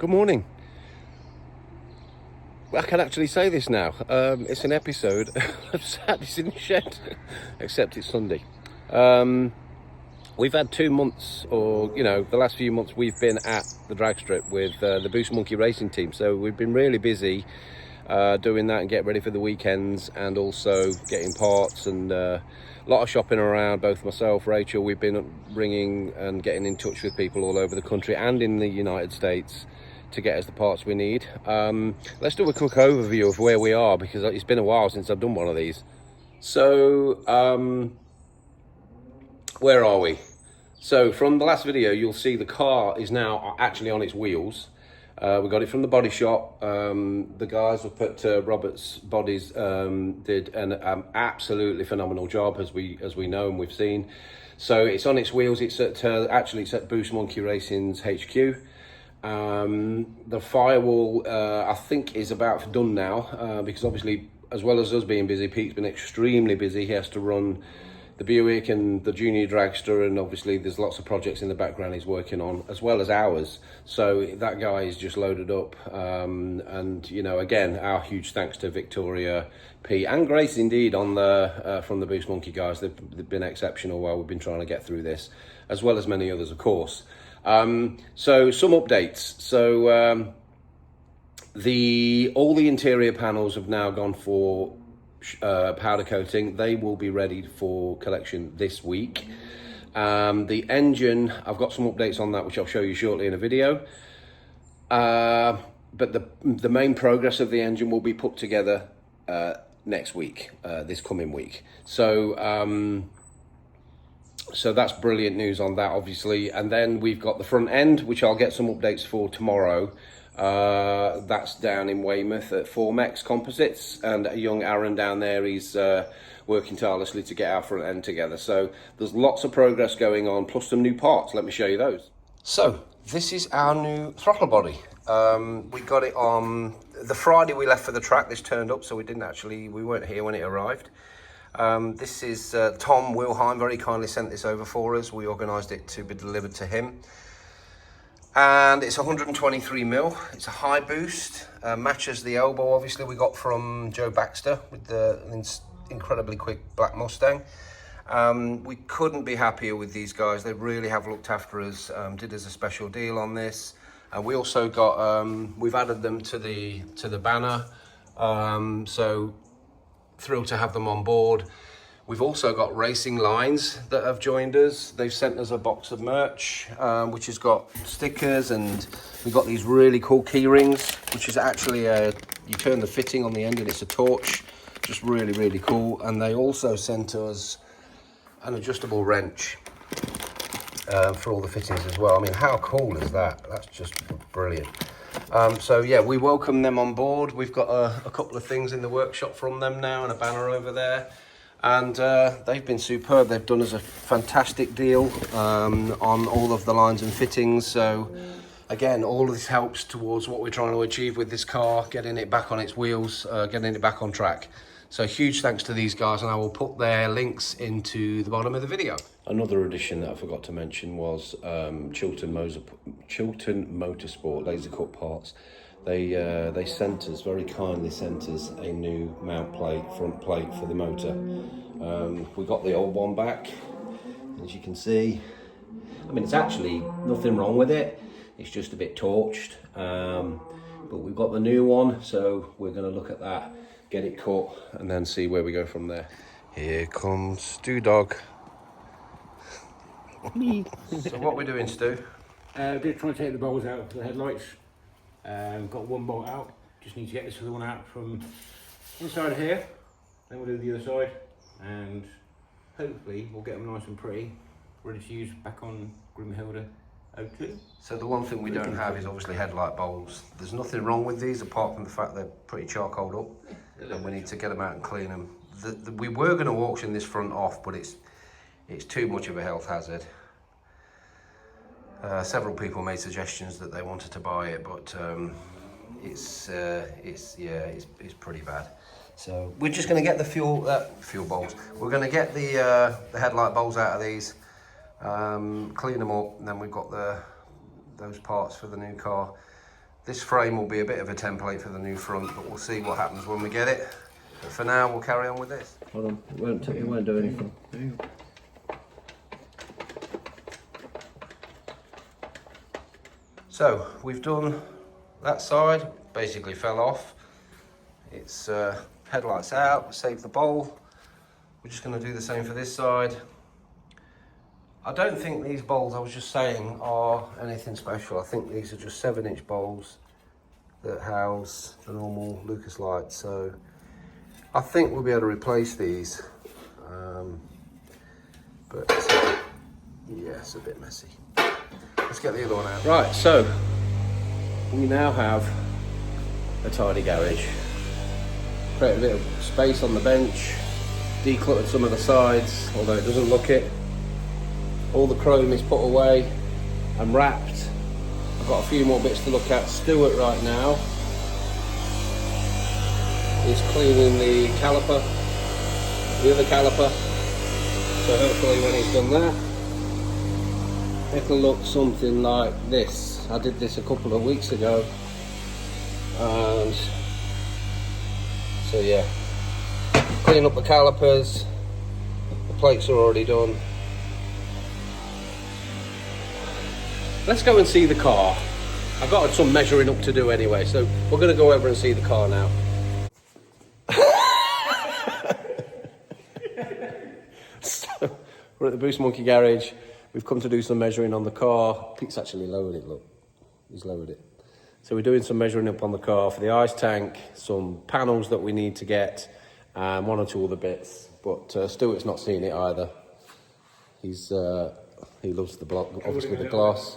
Good morning. I can actually say this now. It's an episode of Sadness in the Shed, except it's Sunday. We've had 2 months, or the last few months we've been at the drag strip with the Boost Monkey racing team. So we've been really busy doing that and getting ready for the weekends, and also getting parts and a lot of shopping around. Both myself, Rachel, we've been ringing and getting in touch with people all over the country and in the United States to get us the parts we need. Let's do a quick overview of where we are, because it's been a while since I've done one of these. So where are we? So from the last video, you'll see the car is now actually on its wheels. We got it from the body shop. The guys up at Robert's Bodies did an absolutely phenomenal job, as we know and we've seen. So it's on its wheels. It's at Boost Monkey Racing's HQ. The firewall I think is about done now, because obviously, as well as us being busy, Pete's been extremely busy. He has to run the Buick and the Junior Dragster, and obviously there's lots of projects in the background he's working on, as well as ours. So that guy is just loaded up. And again, our huge thanks to Victoria, Pete and Grace indeed on the from the Boost Monkey guys. They've been exceptional while we've been trying to get through this, as well as many others, of course. So some updates. So all the interior panels have now gone for powder coating. They will be ready for collection this week. The engine, I've got some updates on that, which I'll show you shortly in a video. But the main progress of the engine will be put together next week, this coming week. So that's brilliant news on that, obviously. And then we've got the front end, which I'll get some updates for tomorrow. That's down in Weymouth at Formex Composites, and a young Aaron down there, he's working tirelessly to get our front end together. So there's lots of progress going on, plus some new parts. Let me show you those. So this is our new throttle body. We got it on the Friday we left for the track. This turned up, so we weren't here when it arrived. This is Tom Wilheim very kindly sent this over for us. We organised it to be delivered to him. And it's 123 mil. It's a high boost, matches the elbow obviously we got from Joe Baxter with the incredibly quick black Mustang. We couldn't be happier with these guys. They really have looked after us, did us a special deal on this. We also got, we've added them to the banner, so thrilled to have them on board. We've also got racing lines that have joined us. They've sent us a box of merch, which has got stickers, and we've got these really cool key rings, which is actually you turn the fitting on the end and it's a torch. Just really, really cool. And they also sent us an adjustable wrench for all the fittings as well. I mean, how cool is that? That's just brilliant. So yeah, we welcome them on board. We've got a couple of things in the workshop from them now, and a banner over there. And they've been superb. They've done us a fantastic deal on all of the lines and fittings. So again, all of this helps towards what we're trying to achieve with this car, getting it back on its wheels, getting it back on track. So huge thanks to these guys, and I will put their links into the bottom of the video. Another addition that I forgot to mention was Chiltern Motorsport laser cut parts. They sent us, very kindly sent us, a new mount plate, front plate for the motor. We got the old one back, as you can see. I mean, it's actually nothing wrong with it. It's just a bit torched. But we've got the new one, so we're going to look at that, get it cut, and then see where we go from there. Here comes Stu Dog. So what we're doing, Stu? Just trying to take the bolts out of the headlights. Got one bolt out, just need to get this other one out from inside here, then we'll do the other side, and hopefully we'll get them nice and pretty, ready to use back on Grimhilde 02. So the one thing we don't have is obviously headlight bulbs. There's nothing wrong with these apart from the fact they're pretty charcoaled up, and we need to get them out and clean them. We were going to auction this front off, but it's too much of a health hazard. Several people made suggestions that they wanted to buy it, but it's pretty bad. So we're just going to get the fuel bulbs. We're going to get the headlight bulbs out of these, clean them up, and then we've got those parts for the new car. This frame will be a bit of a template for the new front, but we'll see what happens when we get it. But for now, we'll carry on with this. Hold on, it won't do anything. So, we've done that side, basically fell off. It's headlights out, save the bowl. We're just going to do the same for this side. I don't think these bowls, I was just saying, are anything special. I think these are just 7-inch bowls that house the normal Lucas lights. So I think we'll be able to replace these. But yeah, it's a bit messy. Let's get the other one out. Right, so we now have a tidy garage. Create a bit of space on the bench, decluttered some of the sides, although it doesn't look it. All the chrome is put away and wrapped. I've got a few more bits to look at. Stuart right now is cleaning the caliper, the other caliper. So hopefully when he's done that, it'll look something like this. I did this a couple of weeks ago, and so yeah, clean up the calipers. The plates are already done. Let's go and see the car. I've got some measuring up to do anyway, so we're going to go over and see the car now. So, we're at the Boost Monkey garage. We've come to do some measuring on the car. Pete's actually lowered it, look. He's lowered it. So we're doing some measuring up on the car for the ice tank, some panels that we need to get, and one or two other bits. But Stuart's not seen it either. He loves the block, obviously the glass.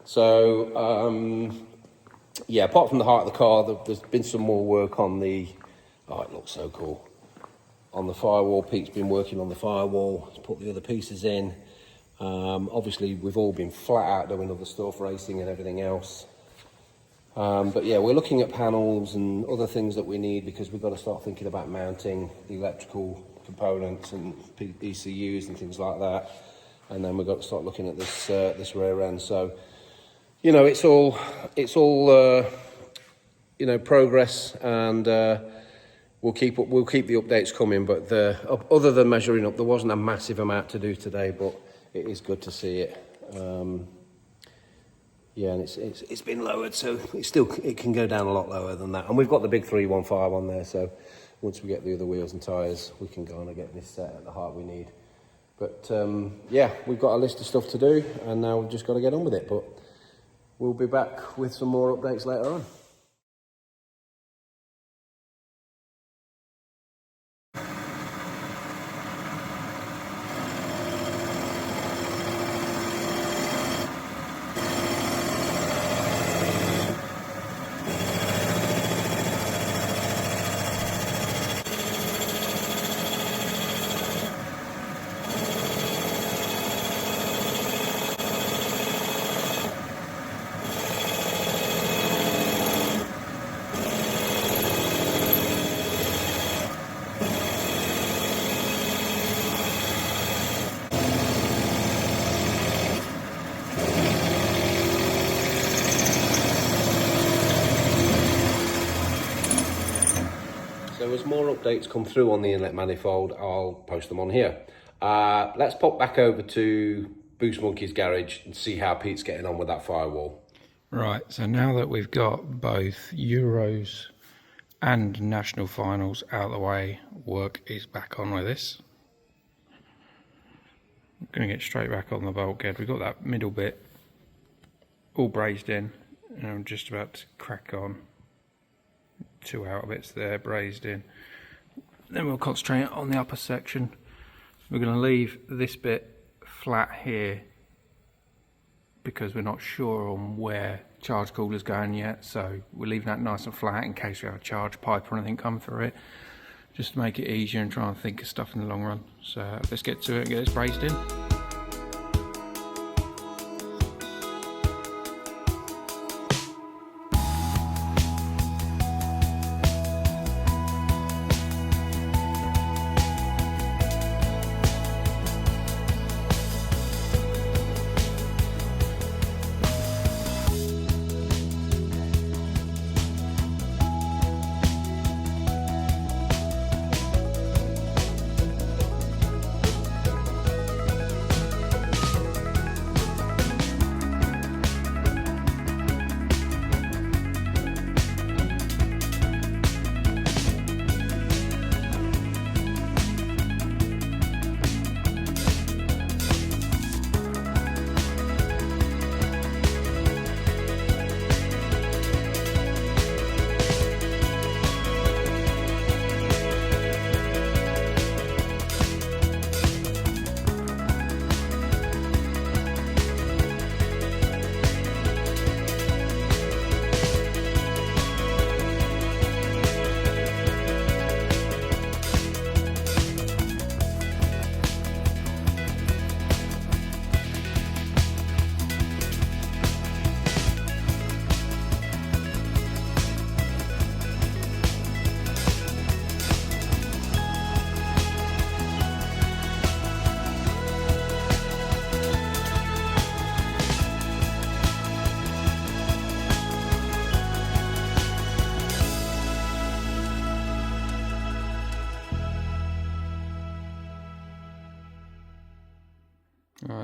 So, yeah, apart from the height of the car, there's been some more work on the, oh, it looks so cool. On the firewall, Pete's been working on the firewall, he's put the other pieces in. Obviously, we've all been flat out doing other stuff, racing and everything else. But yeah, we're looking at panels and other things that we need because we've got to start thinking about mounting the electrical components and ECUs and things like that. And then we've got to start looking at this this rear end. So, you know, it's all you know, progress, and we'll keep the updates coming. But other than measuring up, there wasn't a massive amount to do today, but it is good to see it. Yeah, and it's been lowered, so it can go down a lot lower than that. And we've got the big 315 on there, so once we get the other wheels and tyres, we can go on and get this set at the height we need. But yeah, we've got a list of stuff to do, and now we've just got to get on with it. But we'll be back with some more updates later on. So as more updates come through on the inlet manifold, I'll post them on here. Let's pop back over to Boost Monkey's garage and see how Pete's getting on with that firewall. Right, so now that we've got both Euros and National Finals out of the way, work is back on with this. I'm going to get straight back on the bulkhead. We've got that middle bit all brazed in, and I'm just about to crack on. 2 outer bits there brazed in. Then we'll concentrate on the upper section. We're going to leave this bit flat here because we're not sure on where charge cooler's going yet, so we're leaving that nice and flat in case we have a charge pipe or anything come through it, just to make it easier and try and think of stuff in the long run. So let's get to it and get this brazed in.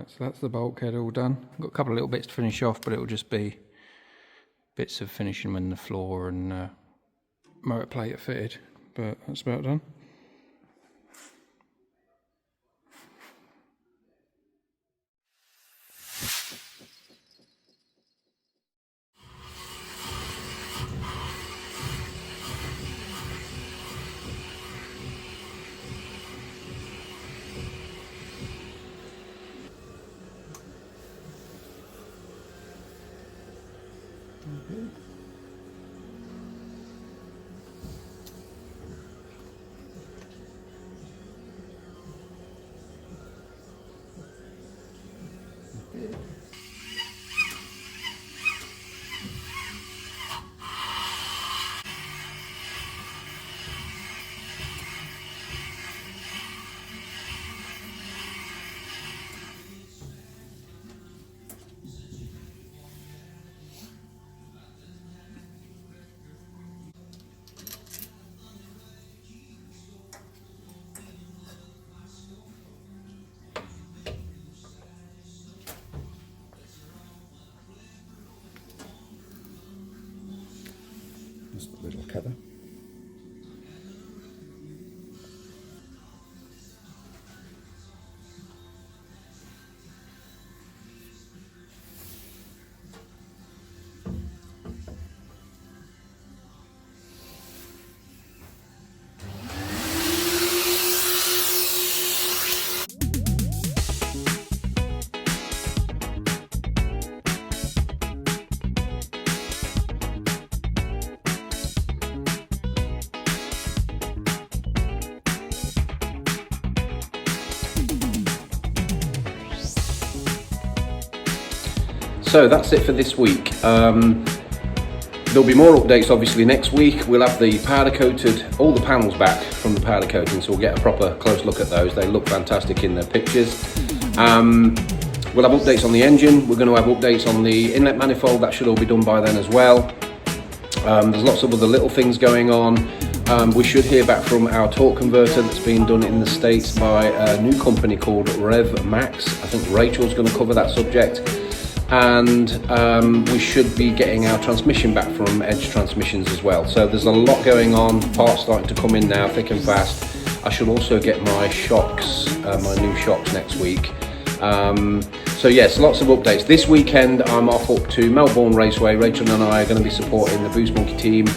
Right, so that's the bulkhead all done. I've got a couple of little bits to finish off, but it will just be bits of finishing when the floor and motor plate are fitted, but that's about done. Just a little cover. So that's it for this week. There'll be more updates obviously next week. We'll have the powder coated, all the panels back from the powder coating, so we'll get a proper close look at those. They look fantastic in the pictures. We'll have updates on the engine. We're going to have updates on the inlet manifold. That should all be done by then as well. There's lots of other little things going on. We should hear back from our torque converter that's been done in the States by a new company called Rev Max. I think Rachel's going to cover that subject. And we should be getting our transmission back from Edge Transmissions as well. So there's a lot going on, parts starting to come in now thick and fast. I should also get my shocks, my new shocks next week. So yes, lots of updates. This weekend I'm off up to Melbourne Raceway. Rachel and I are going to be supporting the Boost Monkey team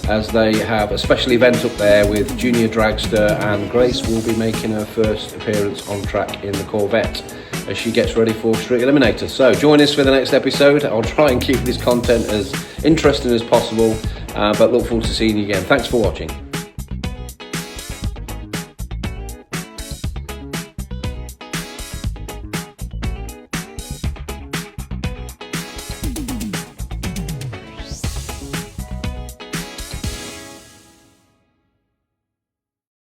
as they have a special event up there with Junior Dragster, and Grace will be making her first appearance on track in the Corvette as she gets ready for Street Eliminator. So join us for the next episode. I'll try and keep this content as interesting as possible, but look forward to seeing you again. Thanks for watching.